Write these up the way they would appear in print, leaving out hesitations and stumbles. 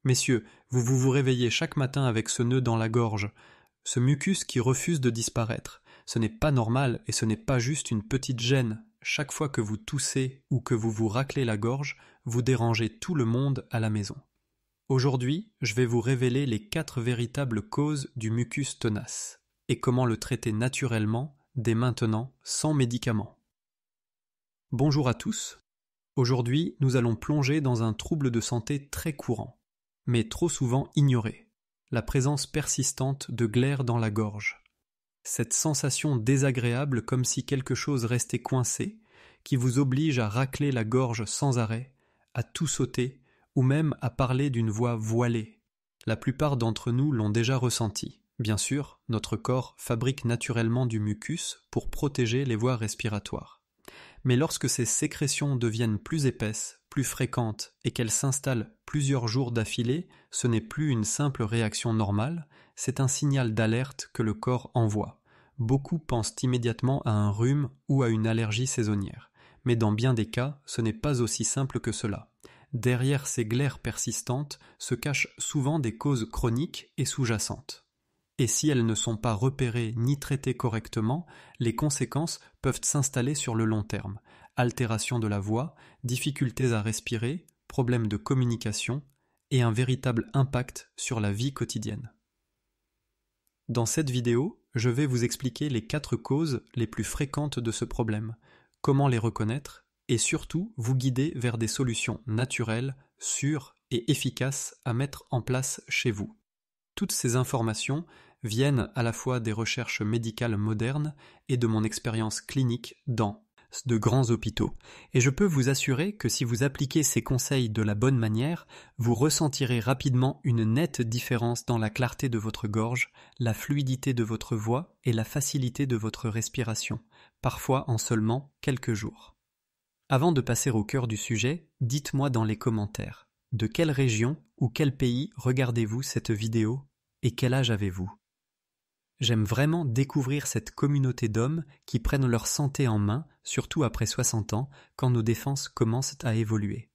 Messieurs, vous réveillez chaque matin avec ce nœud dans la gorge, ce mucus qui refuse de disparaître. Ce n'est pas normal et ce n'est pas juste une petite gêne. Chaque fois que vous toussez ou que vous vous raclez la gorge, vous dérangez tout le monde à la maison. Aujourd'hui, je vais vous révéler les 4 véritables causes du mucus tenace et comment le traiter naturellement, dès maintenant, sans médicaments. Bonjour à tous. Aujourd'hui, nous allons plonger dans un trouble de santé très courant, mais trop souvent ignoré, la présence persistante de glaires dans la gorge. Cette sensation désagréable comme si quelque chose restait coincé, qui vous oblige à racler la gorge sans arrêt, à tout sauter, ou même à parler d'une voix voilée. La plupart d'entre nous l'ont déjà ressenti. Bien sûr, notre corps fabrique naturellement du mucus pour protéger les voies respiratoires. Mais lorsque ces sécrétions deviennent plus épaisses, plus fréquentes et qu'elles s'installent plusieurs jours d'affilée, ce n'est plus une simple réaction normale, c'est un signal d'alerte que le corps envoie. Beaucoup pensent immédiatement à un rhume ou à une allergie saisonnière, mais dans bien des cas, ce n'est pas aussi simple que cela. Derrière ces glaires persistantes se cachent souvent des causes chroniques et sous-jacentes. Et si elles ne sont pas repérées ni traitées correctement, les conséquences peuvent s'installer sur le long terme. Altération de la voix, difficultés à respirer, problèmes de communication et un véritable impact sur la vie quotidienne. Dans cette vidéo, je vais vous expliquer les 4 causes les plus fréquentes de ce problème, comment les reconnaître et surtout vous guider vers des solutions naturelles, sûres et efficaces à mettre en place chez vous. Toutes ces informations viennent à la fois des recherches médicales modernes et de mon expérience clinique dans de grands hôpitaux. Et je peux vous assurer que si vous appliquez ces conseils de la bonne manière, vous ressentirez rapidement une nette différence dans la clarté de votre gorge, la fluidité de votre voix et la facilité de votre respiration, parfois en seulement quelques jours. Avant de passer au cœur du sujet, dites-moi dans les commentaires, de quelle région ou quel pays regardez-vous cette vidéo et quel âge avez-vous ? J'aime vraiment découvrir cette communauté d'hommes qui prennent leur santé en main, surtout après 60 ans, quand nos défenses commencent à évoluer.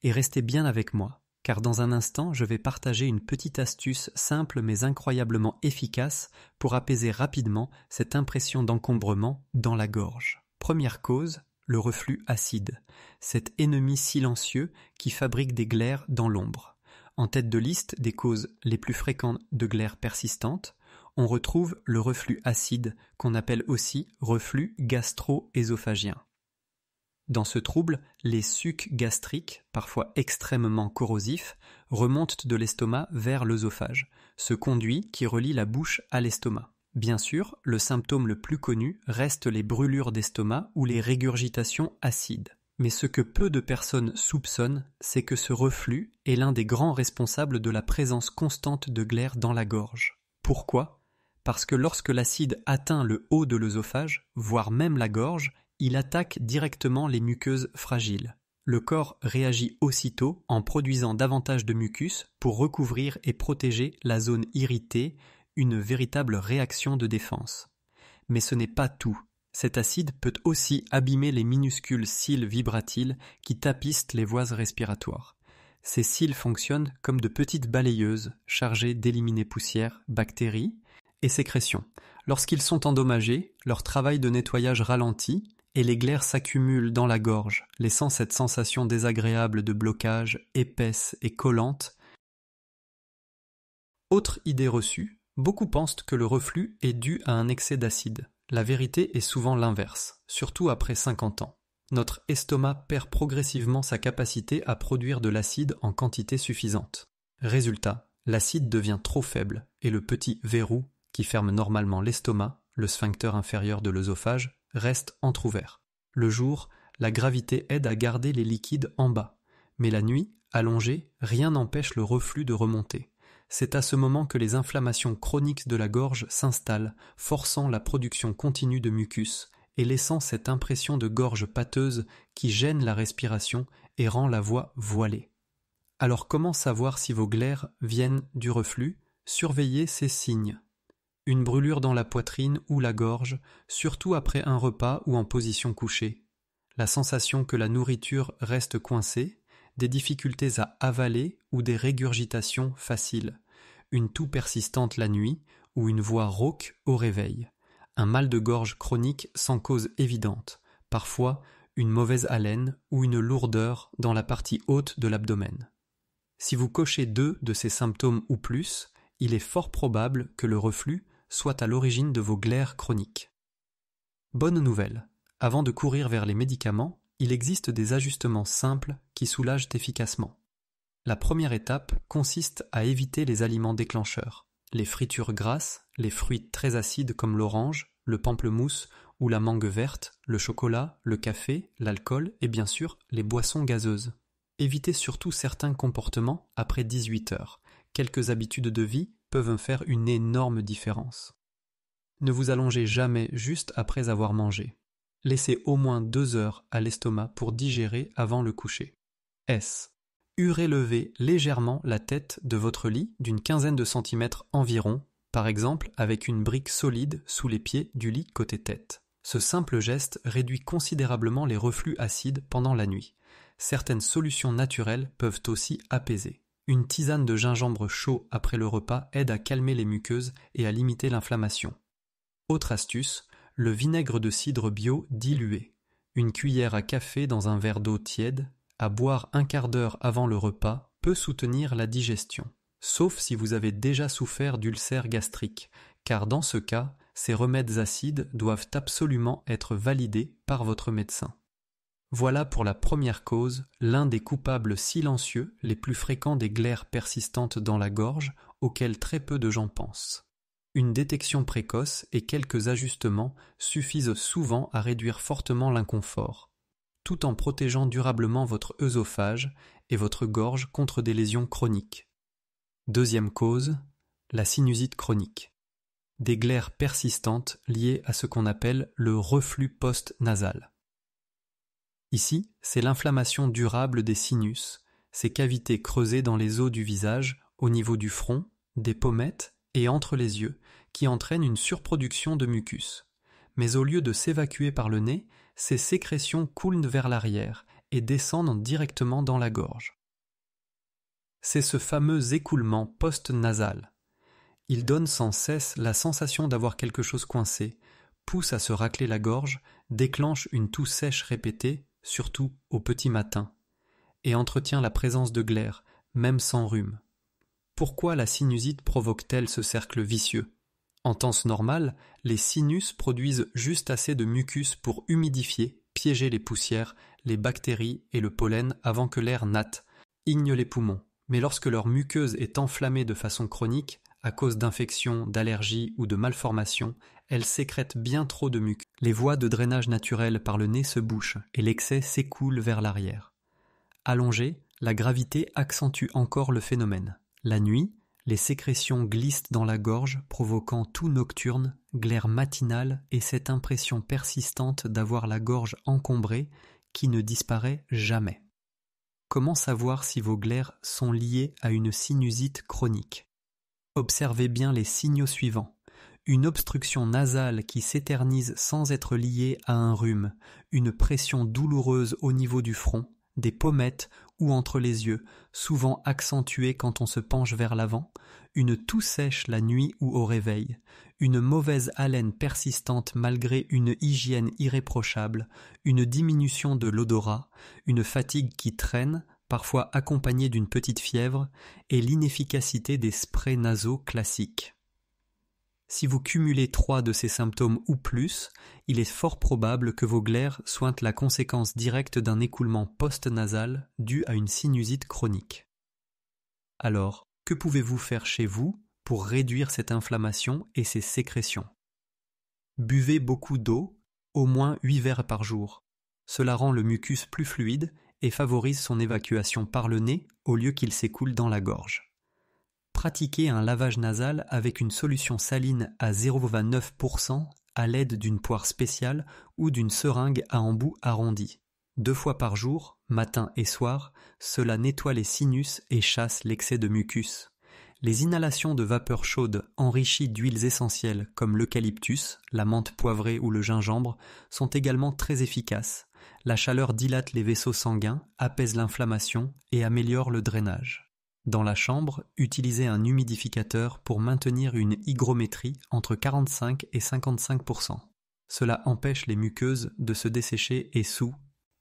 Et restez bien avec moi, car dans un instant, je vais partager une petite astuce simple mais incroyablement efficace pour apaiser rapidement cette impression d'encombrement dans la gorge. Première cause, le reflux acide, cet ennemi silencieux qui fabrique des glaires dans l'ombre. En tête de liste des causes les plus fréquentes de glaires persistantes, on retrouve le reflux acide, qu'on appelle aussi reflux gastro-œsophagien. Dans ce trouble, les sucs gastriques, parfois extrêmement corrosifs, remontent de l'estomac vers l'œsophage, ce conduit qui relie la bouche à l'estomac. Bien sûr, le symptôme le plus connu reste les brûlures d'estomac ou les régurgitations acides. Mais ce que peu de personnes soupçonnent, c'est que ce reflux est l'un des grands responsables de la présence constante de glaires dans la gorge. Pourquoi ? Parce que lorsque l'acide atteint le haut de l'œsophage, voire même la gorge, il attaque directement les muqueuses fragiles. Le corps réagit aussitôt en produisant davantage de mucus pour recouvrir et protéger la zone irritée, une véritable réaction de défense. Mais ce n'est pas tout. Cet acide peut aussi abîmer les minuscules cils vibratiles qui tapissent les voies respiratoires. Ces cils fonctionnent comme de petites balayeuses chargées d'éliminer poussière, bactéries et sécrétions. Lorsqu'ils sont endommagés, leur travail de nettoyage ralentit et les glaires s'accumulent dans la gorge, laissant cette sensation désagréable de blocage, épaisse et collante. Autre idée reçue, beaucoup pensent que le reflux est dû à un excès d'acide. La vérité est souvent l'inverse, surtout après 50 ans. Notre estomac perd progressivement sa capacité à produire de l'acide en quantité suffisante. Résultat, l'acide devient trop faible et le petit verrou qui ferme normalement l'estomac, le sphincter inférieur de l'œsophage, reste entrouvert. Le jour, la gravité aide à garder les liquides en bas, mais la nuit, allongé, rien n'empêche le reflux de remonter. C'est à ce moment que les inflammations chroniques de la gorge s'installent, forçant la production continue de mucus et laissant cette impression de gorge pâteuse qui gêne la respiration et rend la voix voilée. Alors comment savoir si vos glaires viennent du reflux ? Surveillez ces signes. Une brûlure dans la poitrine ou la gorge, surtout après un repas ou en position couchée. La sensation que la nourriture reste coincée, des difficultés à avaler ou des régurgitations faciles, une toux persistante la nuit ou une voix rauque au réveil, un mal de gorge chronique sans cause évidente, parfois une mauvaise haleine ou une lourdeur dans la partie haute de l'abdomen. Si vous cochez 2 de ces symptômes ou plus, il est fort probable que le reflux soit à l'origine de vos glaires chroniques. Bonne nouvelle, avant de courir vers les médicaments, il existe des ajustements simples qui soulagent efficacement. La première étape consiste à éviter les aliments déclencheurs, les fritures grasses, les fruits très acides comme l'orange, le pamplemousse ou la mangue verte, le chocolat, le café, l'alcool et bien sûr les boissons gazeuses. Évitez surtout certains comportements après 18 heures. Quelques habitudes de vie peuvent faire une énorme différence. Ne vous allongez jamais juste après avoir mangé. Laissez au moins 2 heures à l'estomac pour digérer avant le coucher. S. Surélever légèrement la tête de votre lit d'une quinzaine de centimètres environ, par exemple avec une brique solide sous les pieds du lit côté tête. Ce simple geste réduit considérablement les reflux acides pendant la nuit. Certaines solutions naturelles peuvent aussi apaiser. Une tisane de gingembre chaud après le repas aide à calmer les muqueuses et à limiter l'inflammation. Autre astuce, le vinaigre de cidre bio dilué. Une cuillère à café dans un verre d'eau tiède, à boire un quart d'heure avant le repas, peut soutenir la digestion. Sauf si vous avez déjà souffert d'ulcères gastriques, car dans ce cas, ces remèdes acides doivent absolument être validés par votre médecin. Voilà pour la première cause, l'un des coupables silencieux les plus fréquents des glaires persistantes dans la gorge, auxquels très peu de gens pensent. Une détection précoce et quelques ajustements suffisent souvent à réduire fortement l'inconfort, tout en protégeant durablement votre œsophage et votre gorge contre des lésions chroniques. Deuxième cause, la sinusite chronique. Des glaires persistantes liées à ce qu'on appelle le reflux post-nasal. Ici, c'est l'inflammation durable des sinus, ces cavités creusées dans les os du visage, au niveau du front, des pommettes et entre les yeux, qui entraînent une surproduction de mucus. Mais au lieu de s'évacuer par le nez, ces sécrétions coulent vers l'arrière et descendent directement dans la gorge. C'est ce fameux écoulement post-nasal. Il donne sans cesse la sensation d'avoir quelque chose coincé, pousse à se racler la gorge, déclenche une toux sèche répétée, surtout au petit matin, et entretient la présence de glaires, même sans rhume. Pourquoi la sinusite provoque-t-elle ce cercle vicieux ? En temps normal, les sinus produisent juste assez de mucus pour humidifier, piéger les poussières, les bactéries et le pollen avant que l'air natte, igne les poumons. Mais lorsque leur muqueuse est enflammée de façon chronique, à cause d'infections, d'allergies ou de malformations, elle sécrète bien trop de mucus. Les voies de drainage naturel par le nez se bouchent et l'excès s'écoule vers l'arrière. Allongée, la gravité accentue encore le phénomène. La nuit, les sécrétions glissent dans la gorge, provoquant toux nocturne, glaire matinale et cette impression persistante d'avoir la gorge encombrée qui ne disparaît jamais. Comment savoir si vos glaires sont liées à une sinusite chronique ? Observez bien les signaux suivants. Une obstruction nasale qui s'éternise sans être liée à un rhume, une pression douloureuse au niveau du front, des pommettes ou entre les yeux, souvent accentuée quand on se penche vers l'avant, une toux sèche la nuit ou au réveil, une mauvaise haleine persistante malgré une hygiène irréprochable, une diminution de l'odorat, une fatigue qui traîne, parfois accompagnée d'une petite fièvre, et l'inefficacité des sprays nasaux classiques. Si vous cumulez 3 de ces symptômes ou plus, il est fort probable que vos glaires soient la conséquence directe d'un écoulement post-nasal dû à une sinusite chronique. Alors, que pouvez-vous faire chez vous pour réduire cette inflammation et ces sécrétions ? Buvez beaucoup d'eau, au moins 8 verres par jour. Cela rend le mucus plus fluide et favorise son évacuation par le nez au lieu qu'il s'écoule dans la gorge. Pratiquez un lavage nasal avec une solution saline à 0,9% à l'aide d'une poire spéciale ou d'une seringue à embout arrondi. 2 fois par jour, matin et soir, cela nettoie les sinus et chasse l'excès de mucus. Les inhalations de vapeur chaude enrichies d'huiles essentielles comme l'eucalyptus, la menthe poivrée ou le gingembre sont également très efficaces. La chaleur dilate les vaisseaux sanguins, apaise l'inflammation et améliore le drainage. Dans la chambre, utilisez un humidificateur pour maintenir une hygrométrie entre 45 et 55%. Cela empêche les muqueuses de se dessécher et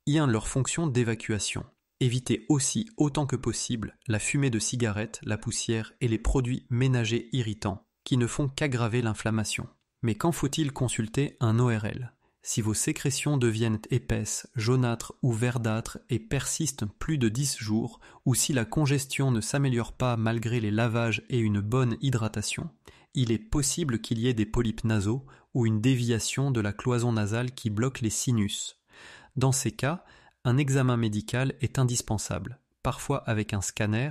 leur fonction d'évacuation. Évitez aussi autant que possible la fumée de cigarettes, la poussière et les produits ménagers irritants qui ne font qu'aggraver l'inflammation. Mais quand faut-il consulter un ORL ? Si vos sécrétions deviennent épaisses, jaunâtres ou verdâtres et persistent plus de 10 jours, ou si la congestion ne s'améliore pas malgré les lavages et une bonne hydratation, il est possible qu'il y ait des polypes nasaux ou une déviation de la cloison nasale qui bloque les sinus. Dans ces cas, un examen médical est indispensable, parfois avec un scanner,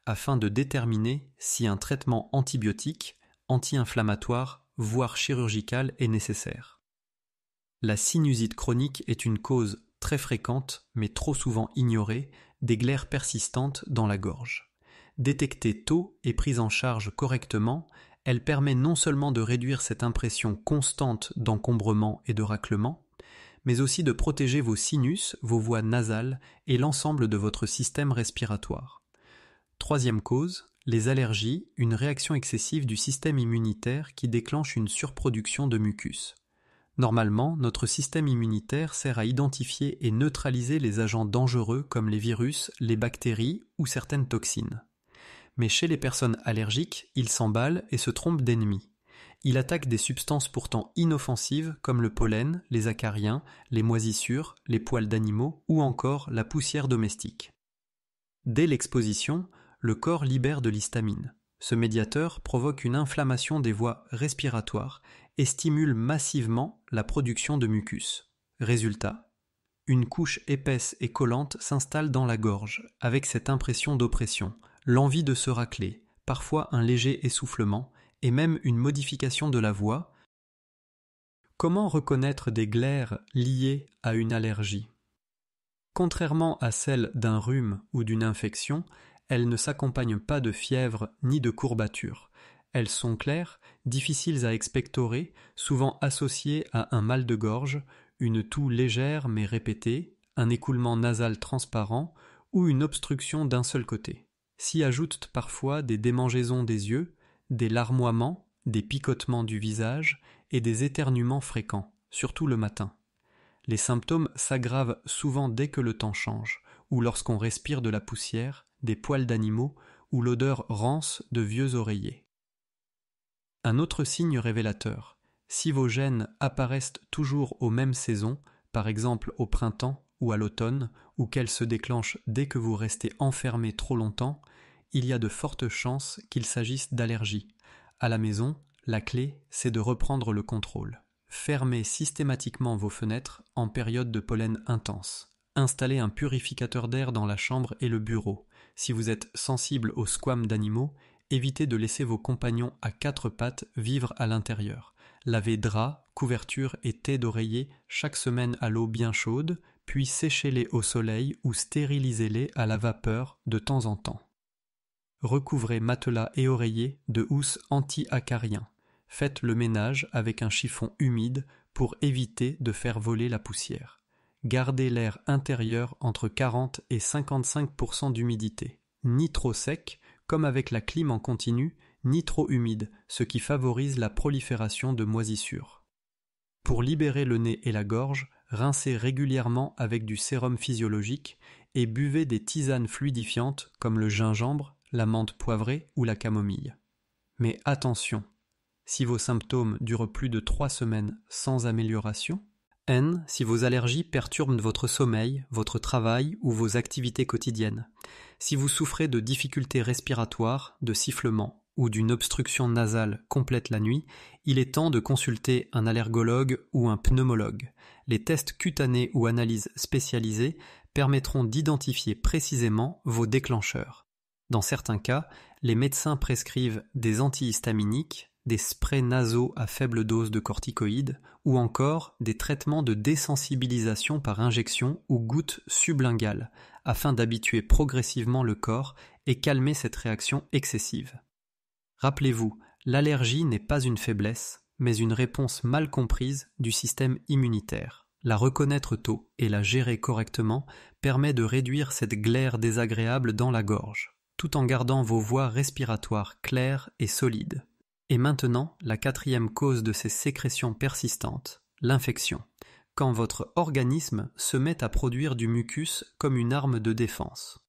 afin de déterminer si un traitement antibiotique, anti-inflammatoire, voire chirurgical est nécessaire. La sinusite chronique est une cause très fréquente, mais trop souvent ignorée, des glaires persistantes dans la gorge. Détectée tôt et prise en charge correctement, elle permet non seulement de réduire cette impression constante d'encombrement et de raclement, mais aussi de protéger vos sinus, vos voies nasales et l'ensemble de votre système respiratoire. Troisième cause, les allergies, une réaction excessive du système immunitaire qui déclenche une surproduction de mucus. Normalement, notre système immunitaire sert à identifier et neutraliser les agents dangereux comme les virus, les bactéries ou certaines toxines. Mais chez les personnes allergiques, il s'emballe et se trompe d'ennemis. Il attaque des substances pourtant inoffensives comme le pollen, les acariens, les moisissures, les poils d'animaux ou encore la poussière domestique. Dès l'exposition, le corps libère de l'histamine. Ce médiateur provoque une inflammation des voies respiratoires et stimule massivement la production de mucus. Résultat, une couche épaisse et collante s'installe dans la gorge, avec cette impression d'oppression, l'envie de se racler, parfois un léger essoufflement, et même une modification de la voix. Comment reconnaître des glaires liées à une allergie ? Contrairement à celle d'un rhume ou d'une infection, elles ne s'accompagnent pas de fièvre ni de courbatures. Elles sont claires, difficiles à expectorer, souvent associées à un mal de gorge, une toux légère mais répétée, un écoulement nasal transparent ou une obstruction d'un seul côté. S'y ajoutent parfois des démangeaisons des yeux, des larmoiements, des picotements du visage et des éternuements fréquents, surtout le matin. Les symptômes s'aggravent souvent dès que le temps change, ou lorsqu'on respire de la poussière, des poils d'animaux ou l'odeur rance de vieux oreillers. Un autre signe révélateur, si vos gènes apparaissent toujours aux mêmes saisons, par exemple au printemps ou à l'automne, ou qu'elles se déclenchent dès que vous restez enfermé trop longtemps, il y a de fortes chances qu'il s'agisse d'allergie. À la maison, la clé, c'est de reprendre le contrôle. Fermez systématiquement vos fenêtres en période de pollen intense. Installez un purificateur d'air dans la chambre et le bureau. Si vous êtes sensible aux squames d'animaux, évitez de laisser vos compagnons à quatre pattes vivre à l'intérieur. Lavez draps, couvertures et thé d'oreiller chaque semaine à l'eau bien chaude, puis séchez-les au soleil ou stérilisez-les à la vapeur de temps en temps. Recouvrez matelas et oreillers de housses anti-acariens. Faites le ménage avec un chiffon humide pour éviter de faire voler la poussière. Gardez l'air intérieur entre 40 et 55% d'humidité. Ni trop sec, comme avec la clim en continu, ni trop humide, ce qui favorise la prolifération de moisissures. Pour libérer le nez et la gorge, rincez régulièrement avec du sérum physiologique et buvez des tisanes fluidifiantes comme le gingembre, la menthe poivrée ou la camomille. Mais attention, si vos symptômes durent plus de 3 semaines sans amélioration, N, si vos allergies perturbent votre sommeil, votre travail ou vos activités quotidiennes, si vous souffrez de difficultés respiratoires, de sifflements ou d'une obstruction nasale complète la nuit, il est temps de consulter un allergologue ou un pneumologue. Les tests cutanés ou analyses spécialisées permettront d'identifier précisément vos déclencheurs. Dans certains cas, les médecins prescrivent des antihistaminiques, des sprays nasaux à faible dose de corticoïdes ou encore des traitements de désensibilisation par injection ou gouttes sublinguales afin d'habituer progressivement le corps et calmer cette réaction excessive. Rappelez-vous, l'allergie n'est pas une faiblesse, mais une réponse mal comprise du système immunitaire. La reconnaître tôt et la gérer correctement permet de réduire cette glaire désagréable dans la gorge, tout en gardant vos voies respiratoires claires et solides. Et maintenant, la quatrième cause de ces sécrétions persistantes, l'infection, quand votre organisme se met à produire du mucus comme une arme de défense.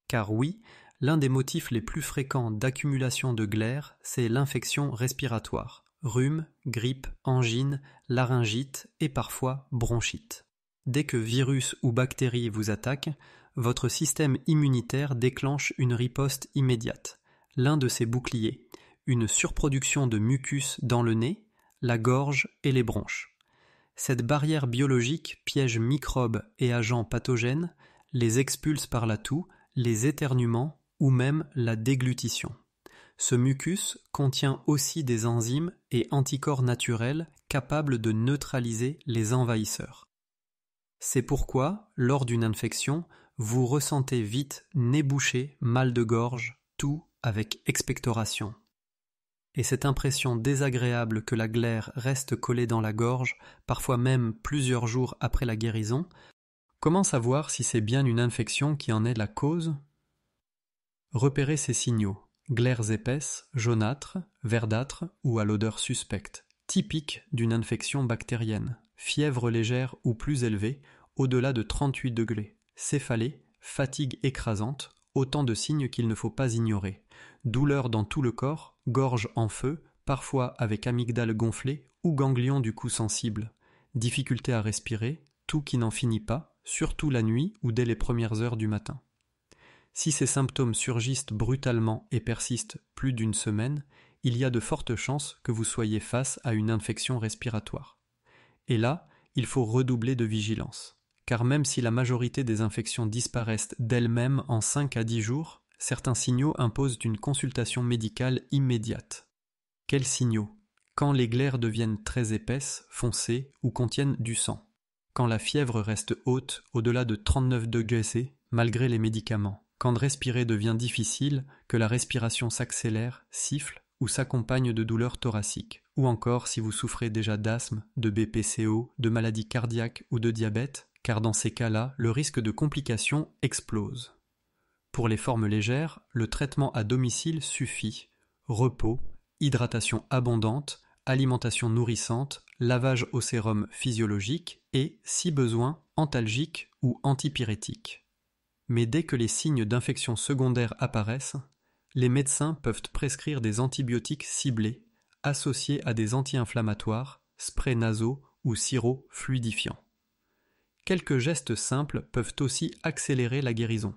Car oui, l'un des motifs les plus fréquents d'accumulation de glaire, c'est l'infection respiratoire. Rhume, grippe, angine, laryngite et parfois bronchite. Dès que virus ou bactéries vous attaquent, votre système immunitaire déclenche une riposte immédiate. L'un de ses boucliers, une surproduction de mucus dans le nez, la gorge et les bronches. Cette barrière biologique piège microbes et agents pathogènes, les expulse par la toux, les éternuements ou même la déglutition. Ce mucus contient aussi des enzymes et anticorps naturels capables de neutraliser les envahisseurs. C'est pourquoi, lors d'une infection, vous ressentez vite nez bouché, mal de gorge, toux avec expectoration. Et cette impression désagréable que la glaire reste collée dans la gorge, parfois même plusieurs jours après la guérison, comment savoir si c'est bien une infection qui en est la cause ? Repérez ces signaux. Glaires épaisses, jaunâtres, verdâtres ou à l'odeur suspecte, typiques d'une infection bactérienne, fièvre légère ou plus élevée, au-delà de 38 degrés, céphalée, fatigue écrasante, autant de signes qu'il ne faut pas ignorer, douleur dans tout le corps, gorge en feu, parfois avec amygdale gonflée ou ganglion du cou sensible, difficulté à respirer, toux qui n'en finit pas, surtout la nuit ou dès les premières heures du matin. Si ces symptômes surgissent brutalement et persistent plus d'une semaine, il y a de fortes chances que vous soyez face à une infection respiratoire. Et là, il faut redoubler de vigilance, car même si la majorité des infections disparaissent d'elles-mêmes en 5 à 10 jours, certains signaux imposent une consultation médicale immédiate. Quels signaux ? Quand les glaires deviennent très épaisses, foncées ou contiennent du sang. Quand la fièvre reste haute, au-delà de 39 degrés C, malgré les médicaments. Quand respirer devient difficile, que la respiration s'accélère, siffle ou s'accompagne de douleurs thoraciques, ou encore si vous souffrez déjà d'asthme, de BPCO, de maladies cardiaques ou de diabète, car dans ces cas-là, le risque de complications explose. Pour les formes légères, le traitement à domicile suffit. Repos, hydratation abondante, alimentation nourrissante, lavage au sérum physiologique et, si besoin, antalgique ou antipyrétique. Mais dès que les signes d'infection secondaire apparaissent, les médecins peuvent prescrire des antibiotiques ciblés, associés à des anti-inflammatoires, sprays nasaux ou sirops fluidifiants. Quelques gestes simples peuvent aussi accélérer la guérison.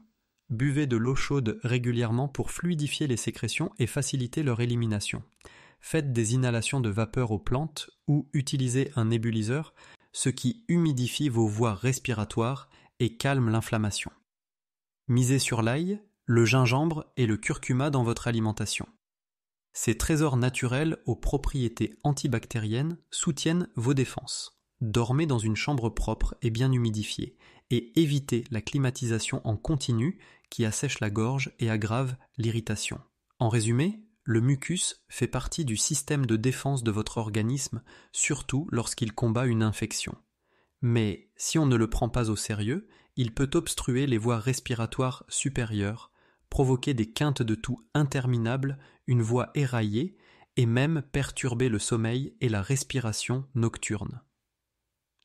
Buvez de l'eau chaude régulièrement pour fluidifier les sécrétions et faciliter leur élimination. Faites des inhalations de vapeur aux plantes ou utilisez un nébuliseur, ce qui humidifie vos voies respiratoires et calme l'inflammation. Misez sur l'ail, le gingembre et le curcuma dans votre alimentation. Ces trésors naturels aux propriétés antibactériennes soutiennent vos défenses. Dormez dans une chambre propre et bien humidifiée et évitez la climatisation en continu qui assèche la gorge et aggrave l'irritation. En résumé, le mucus fait partie du système de défense de votre organisme, surtout lorsqu'il combat une infection. Mais si on ne le prend pas au sérieux, il peut obstruer les voies respiratoires supérieures, provoquer des quintes de toux interminables, une voix éraillée et même perturber le sommeil et la respiration nocturne.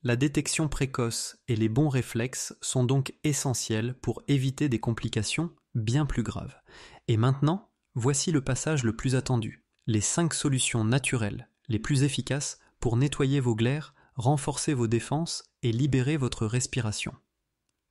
La détection précoce et les bons réflexes sont donc essentiels pour éviter des complications bien plus graves. Et maintenant, voici le passage le plus attendu, les 5 solutions naturelles les plus efficaces pour nettoyer vos glaires, renforcer vos défenses et libérer votre respiration.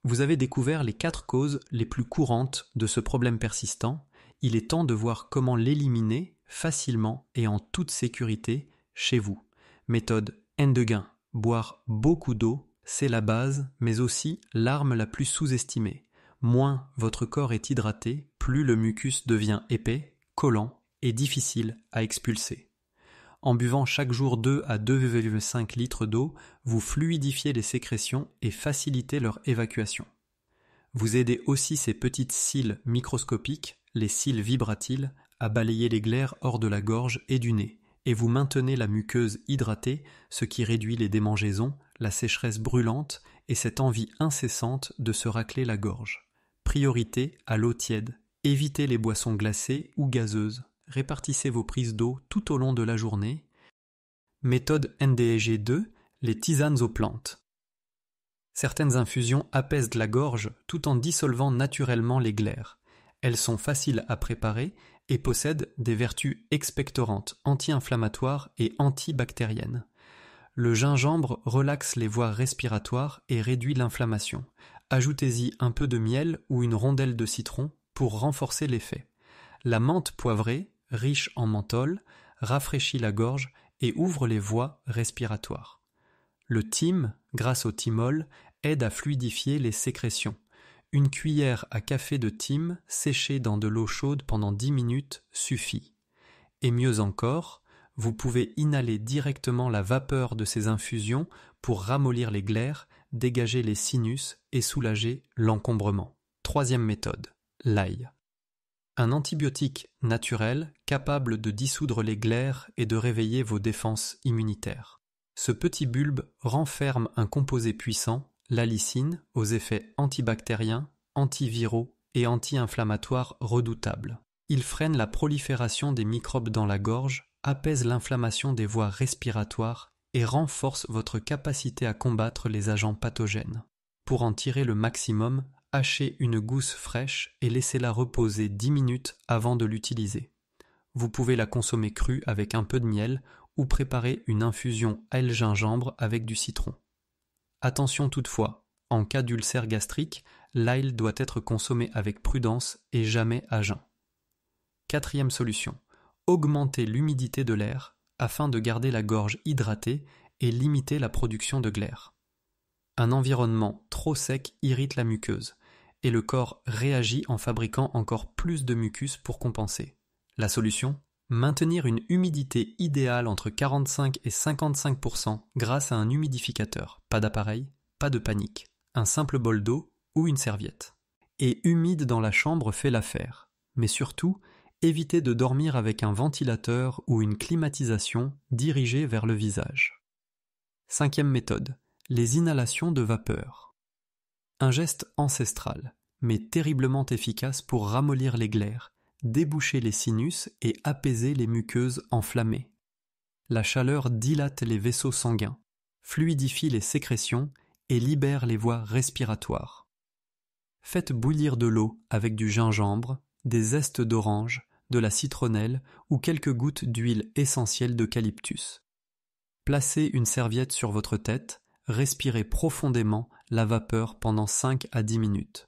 Vous avez découvert les 4 causes les plus courantes de ce problème persistant. Il est temps de voir comment l'éliminer facilement et en toute sécurité chez vous. Méthode Endeguin. Boire beaucoup d'eau, c'est la base, mais aussi l'arme la plus sous-estimée. Moins votre corps est hydraté, plus le mucus devient épais, collant et difficile à expulser. En buvant chaque jour 2 à 2,5 litres d'eau, vous fluidifiez les sécrétions et facilitez leur évacuation. Vous aidez aussi ces petites cils microscopiques, les cils vibratiles, à balayer les glaires hors de la gorge et du nez, et vous maintenez la muqueuse hydratée, ce qui réduit les démangeaisons, la sécheresse brûlante et cette envie incessante de se racler la gorge. Priorité à l'eau tiède. Évitez les boissons glacées ou gazeuses. Répartissez vos prises d'eau tout au long de la journée. Méthode NDEG 2, les tisanes aux plantes. Certaines infusions apaisent la gorge tout en dissolvant naturellement les glaires. Elles sont faciles à préparer et possèdent des vertus expectorantes, anti-inflammatoires et antibactériennes. Le gingembre relaxe les voies respiratoires et réduit l'inflammation. Ajoutez-y un peu de miel ou une rondelle de citron pour renforcer l'effet. La menthe poivrée, riche en menthol, rafraîchit la gorge et ouvre les voies respiratoires. Le thym, grâce au thymol, aide à fluidifier les sécrétions. Une cuillère à café de thym séchée dans de l'eau chaude pendant 10 minutes suffit. Et mieux encore, vous pouvez inhaler directement la vapeur de ces infusions pour ramollir les glaires, dégager les sinus et soulager l'encombrement. Troisième méthode, l'ail. Un antibiotique naturel capable de dissoudre les glaires et de réveiller vos défenses immunitaires. Ce petit bulbe renferme un composé puissant, l'allicine, aux effets antibactériens, antiviraux et anti-inflammatoires redoutables. Il freine la prolifération des microbes dans la gorge, apaise l'inflammation des voies respiratoires et renforce votre capacité à combattre les agents pathogènes. Pour en tirer le maximum, hachez une gousse fraîche et laissez-la reposer 10 minutes avant de l'utiliser. Vous pouvez la consommer crue avec un peu de miel ou préparer une infusion ail-gingembre avec du citron. Attention toutefois, en cas d'ulcère gastrique, l'ail doit être consommé avec prudence et jamais à jeun. Quatrième solution, augmenter l'humidité de l'air afin de garder la gorge hydratée et limiter la production de glaires. Un environnement trop sec irrite la muqueuse et le corps réagit en fabriquant encore plus de mucus pour compenser. La solution ? Maintenir une humidité idéale entre 45 et 55% grâce à un humidificateur. Pas d'appareil, pas de panique. Un simple bol d'eau ou une serviette. Et humide dans la chambre fait l'affaire. Mais surtout, évitez de dormir avec un ventilateur ou une climatisation dirigée vers le visage. Cinquième méthode, les inhalations de vapeur. Un geste ancestral, mais terriblement efficace pour ramollir les glaires, déboucher les sinus et apaiser les muqueuses enflammées. La chaleur dilate les vaisseaux sanguins, fluidifie les sécrétions et libère les voies respiratoires. Faites bouillir de l'eau avec du gingembre, des zestes d'orange, de la citronnelle ou quelques gouttes d'huile essentielle d'eucalyptus. Placez une serviette sur votre tête, respirez profondément la vapeur pendant 5 à 10 minutes.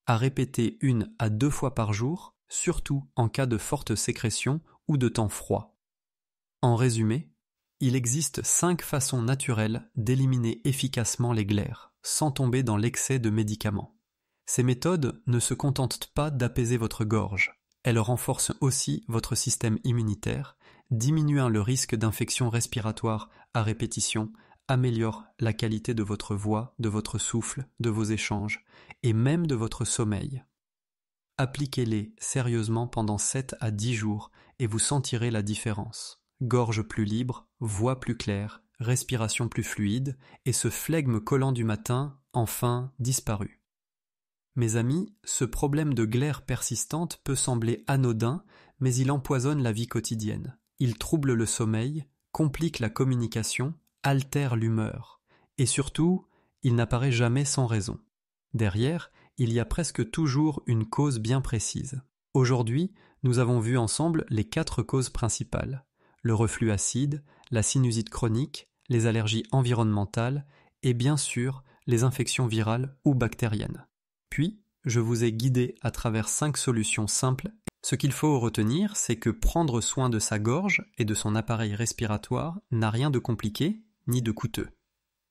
À répéter 1 à 2 fois par jour, surtout en cas de forte sécrétion ou de temps froid. En résumé, il existe 5 façons naturelles d'éliminer efficacement les glaires, sans tomber dans l'excès de médicaments. Ces méthodes ne se contentent pas d'apaiser votre gorge, elles renforcent aussi votre système immunitaire, diminuant le risque d'infection respiratoire à répétition, améliorent la qualité de votre voix, de votre souffle, de vos échanges, et même de votre sommeil. Appliquez-les sérieusement pendant 7 à 10 jours et vous sentirez la différence. Gorge plus libre, voix plus claire, respiration plus fluide et ce flegme collant du matin, enfin, disparu. Mes amis, ce problème de glaire persistante peut sembler anodin, mais il empoisonne la vie quotidienne. Il trouble le sommeil, complique la communication, altère l'humeur. Et surtout, il n'apparaît jamais sans raison. Derrière, il y a presque toujours une cause bien précise. Aujourd'hui, nous avons vu ensemble les 4 causes principales. Le reflux acide, la sinusite chronique, les allergies environnementales et bien sûr les infections virales ou bactériennes. Puis, je vous ai guidé à travers 5 solutions simples. Ce qu'il faut retenir, c'est que prendre soin de sa gorge et de son appareil respiratoire n'a rien de compliqué ni de coûteux.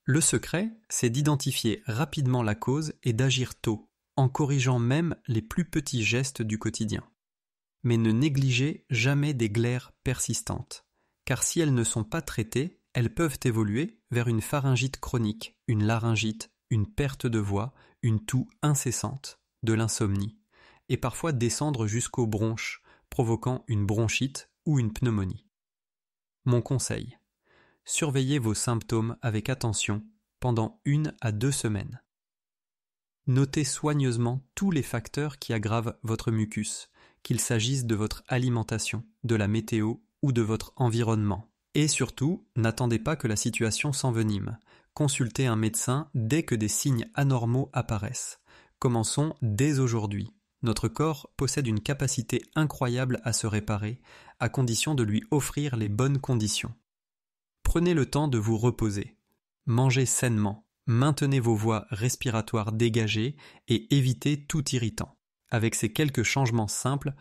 Le secret, c'est d'identifier rapidement la cause et d'agir tôt, en corrigeant même les plus petits gestes du quotidien. Mais ne négligez jamais des glaires persistantes, car si elles ne sont pas traitées, elles peuvent évoluer vers une pharyngite chronique, une laryngite, une perte de voix, une toux incessante, de l'insomnie, et parfois descendre jusqu'aux bronches, provoquant une bronchite ou une pneumonie. Mon conseil: surveillez vos symptômes avec attention pendant 1 à 2 semaines. Notez soigneusement tous les facteurs qui aggravent votre mucus, qu'il s'agisse de votre alimentation, de la météo ou de votre environnement. Et surtout, n'attendez pas que la situation s'envenime. Consultez un médecin dès que des signes anormaux apparaissent. Commençons dès aujourd'hui. Notre corps possède une capacité incroyable à se réparer, à condition de lui offrir les bonnes conditions. Prenez le temps de vous reposer. Mangez sainement. Maintenez vos voies respiratoires dégagées et évitez tout irritant. Avec ces quelques changements simples,